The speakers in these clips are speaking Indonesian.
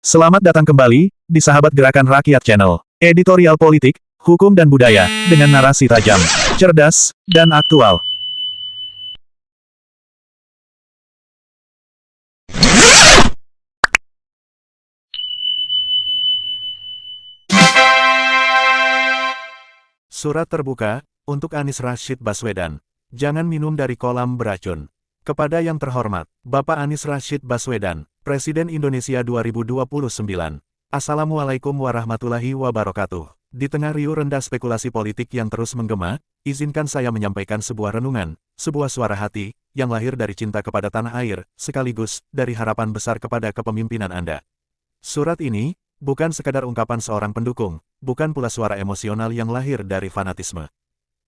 Selamat datang kembali di Sahabat Gerakan Rakyat Channel. Editorial politik, hukum dan budaya, dengan narasi tajam, cerdas, dan aktual. Surat terbuka, untuk Anies Rashid Baswedan. Jangan minum dari kolam beracun. Kepada yang terhormat, Bapak Anies Rashid Baswedan, Presiden Indonesia 2029. Assalamualaikum warahmatullahi wabarakatuh. Di tengah riuh rendah spekulasi politik yang terus menggema, izinkan saya menyampaikan sebuah renungan, sebuah suara hati, yang lahir dari cinta kepada tanah air, sekaligus dari harapan besar kepada kepemimpinan Anda. Surat ini, bukan sekadar ungkapan seorang pendukung, bukan pula suara emosional yang lahir dari fanatisme.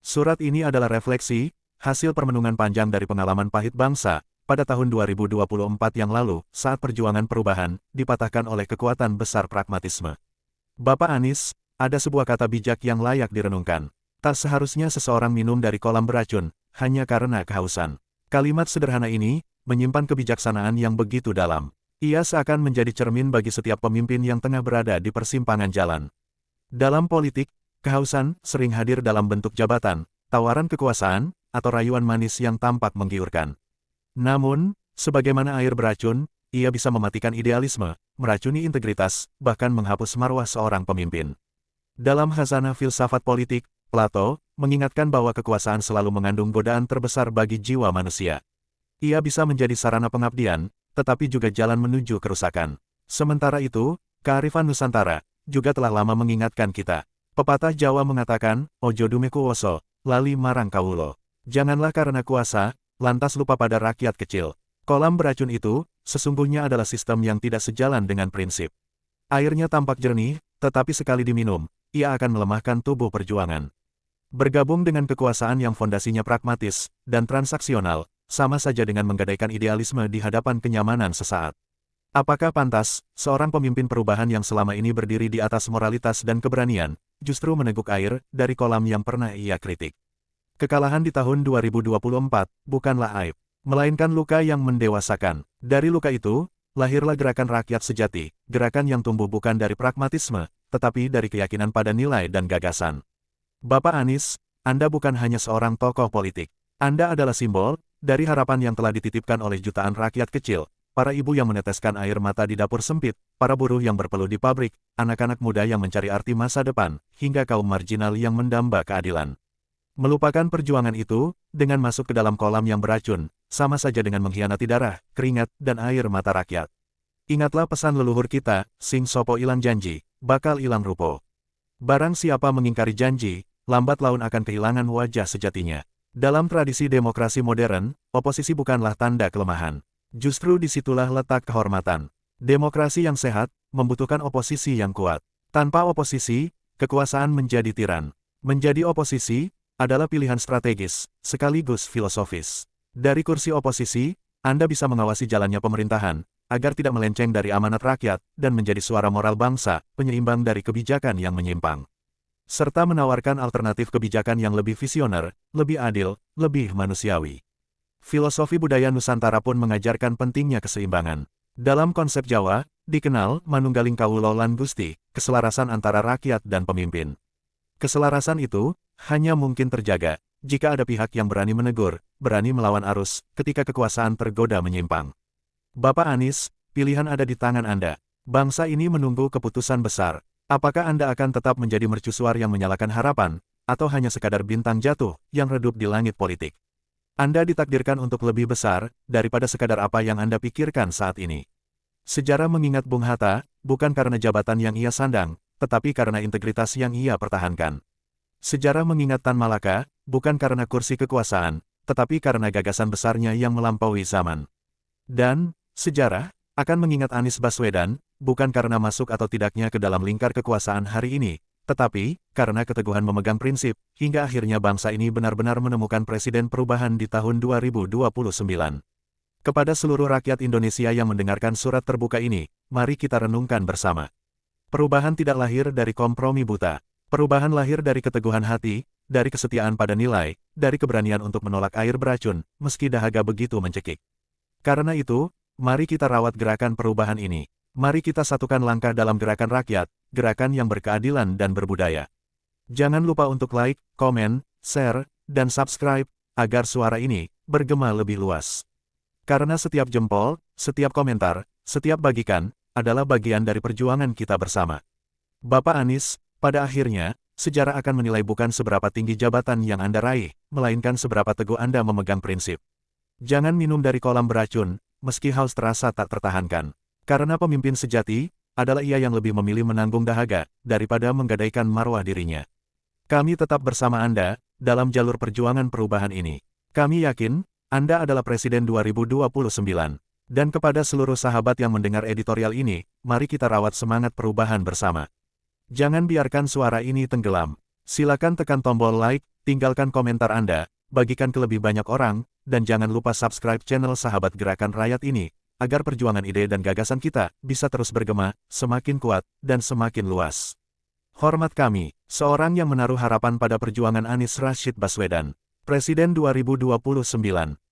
Surat ini adalah refleksi, hasil permenungan panjang dari pengalaman pahit bangsa, pada tahun 2024 yang lalu, saat perjuangan perubahan, dipatahkan oleh kekuatan besar pragmatisme. Bapak Anies, ada sebuah kata bijak yang layak direnungkan. Tak seharusnya seseorang minum dari kolam beracun, hanya karena kehausan. Kalimat sederhana ini, menyimpan kebijaksanaan yang begitu dalam. Ia seakan menjadi cermin bagi setiap pemimpin yang tengah berada di persimpangan jalan. Dalam politik, kehausan sering hadir dalam bentuk jabatan, tawaran kekuasaan, atau rayuan manis yang tampak menggiurkan. Namun, sebagaimana air beracun, ia bisa mematikan idealisme, meracuni integritas, bahkan menghapus marwah seorang pemimpin. Dalam khazanah filsafat politik, Plato mengingatkan bahwa kekuasaan selalu mengandung godaan terbesar bagi jiwa manusia. Ia bisa menjadi sarana pengabdian, tetapi juga jalan menuju kerusakan. Sementara itu, kearifan Nusantara juga telah lama mengingatkan kita. Pepatah Jawa mengatakan, "Ojo dume kuwoso, lali marang kawulo." Janganlah karena kuasa, lantas lupa pada rakyat kecil. Kolam beracun itu, sesungguhnya adalah sistem yang tidak sejalan dengan prinsip. Airnya tampak jernih, tetapi sekali diminum, ia akan melemahkan tubuh perjuangan. Bergabung dengan kekuasaan yang fondasinya pragmatis dan transaksional, sama saja dengan menggadaikan idealisme di hadapan kenyamanan sesaat. Apakah pantas, seorang pemimpin perubahan yang selama ini berdiri di atas moralitas dan keberanian, justru meneguk air dari kolam yang pernah ia kritik? Kekalahan di tahun 2024 bukanlah aib, melainkan luka yang mendewasakan. Dari luka itu, lahirlah gerakan rakyat sejati, gerakan yang tumbuh bukan dari pragmatisme, tetapi dari keyakinan pada nilai dan gagasan. Bapak Anies, Anda bukan hanya seorang tokoh politik. Anda adalah simbol dari harapan yang telah dititipkan oleh jutaan rakyat kecil, para ibu yang meneteskan air mata di dapur sempit, para buruh yang berpeluh di pabrik, anak-anak muda yang mencari arti masa depan, hingga kaum marginal yang mendamba keadilan. Melupakan perjuangan itu, dengan masuk ke dalam kolam yang beracun, sama saja dengan mengkhianati darah, keringat, dan air mata rakyat. Ingatlah pesan leluhur kita, sing sopo ilang janji, bakal ilang rupo. Barang siapa mengingkari janji, lambat laun akan kehilangan wajah sejatinya. Dalam tradisi demokrasi modern, oposisi bukanlah tanda kelemahan. Justru disitulah letak kehormatan. Demokrasi yang sehat, membutuhkan oposisi yang kuat. Tanpa oposisi, kekuasaan menjadi tiran. Menjadi oposisi adalah pilihan strategis, sekaligus filosofis. Dari kursi oposisi, Anda bisa mengawasi jalannya pemerintahan, agar tidak melenceng dari amanat rakyat, dan menjadi suara moral bangsa, penyeimbang dari kebijakan yang menyimpang. Serta menawarkan alternatif kebijakan yang lebih visioner, lebih adil, lebih manusiawi. Filosofi budaya Nusantara pun mengajarkan pentingnya keseimbangan. Dalam konsep Jawa, dikenal manunggaling kawulo lan gusti, keselarasan antara rakyat dan pemimpin. Keselarasan itu hanya mungkin terjaga jika ada pihak yang berani menegur, berani melawan arus ketika kekuasaan tergoda menyimpang. Bapak Anies, pilihan ada di tangan Anda. Bangsa ini menunggu keputusan besar. Apakah Anda akan tetap menjadi mercusuar yang menyalakan harapan, atau hanya sekadar bintang jatuh yang redup di langit politik? Anda ditakdirkan untuk lebih besar daripada sekadar apa yang Anda pikirkan saat ini. Sejarah mengingat Bung Hatta, bukan karena jabatan yang ia sandang, tetapi karena integritas yang ia pertahankan. Sejarah mengingat Tan Malaka, bukan karena kursi kekuasaan, tetapi karena gagasan besarnya yang melampaui zaman. Dan, sejarah akan mengingat Anies Baswedan, bukan karena masuk atau tidaknya ke dalam lingkar kekuasaan hari ini, tetapi karena keteguhan memegang prinsip, hingga akhirnya bangsa ini benar-benar menemukan presiden perubahan di tahun 2029. Kepada seluruh rakyat Indonesia yang mendengarkan surat terbuka ini, mari kita renungkan bersama. Perubahan tidak lahir dari kompromi buta. Perubahan lahir dari keteguhan hati, dari kesetiaan pada nilai, dari keberanian untuk menolak air beracun, meski dahaga begitu mencekik. Karena itu, mari kita rawat gerakan perubahan ini. Mari kita satukan langkah dalam gerakan rakyat, gerakan yang berkeadilan dan berbudaya. Jangan lupa untuk like, komen, share, dan subscribe, agar suara ini bergema lebih luas. Karena setiap jempol, setiap komentar, setiap bagikan, adalah bagian dari perjuangan kita bersama. Bapak Anies, pada akhirnya, sejarah akan menilai bukan seberapa tinggi jabatan yang Anda raih, melainkan seberapa teguh Anda memegang prinsip. Jangan minum dari kolam beracun, meski haus terasa tak tertahankan. Karena pemimpin sejati, adalah ia yang lebih memilih menanggung dahaga, daripada menggadaikan marwah dirinya. Kami tetap bersama Anda, dalam jalur perjuangan perubahan ini. Kami yakin, Anda adalah Presiden 2029. Dan kepada seluruh sahabat yang mendengar editorial ini, mari kita rawat semangat perubahan bersama. Jangan biarkan suara ini tenggelam. Silakan tekan tombol like, tinggalkan komentar Anda, bagikan ke lebih banyak orang, dan jangan lupa subscribe channel Sahabat Gerakan Rakyat ini, agar perjuangan ide dan gagasan kita bisa terus bergema, semakin kuat, dan semakin luas. Hormat kami, seorang yang menaruh harapan pada perjuangan Anies Rashid Baswedan, Presiden 2029.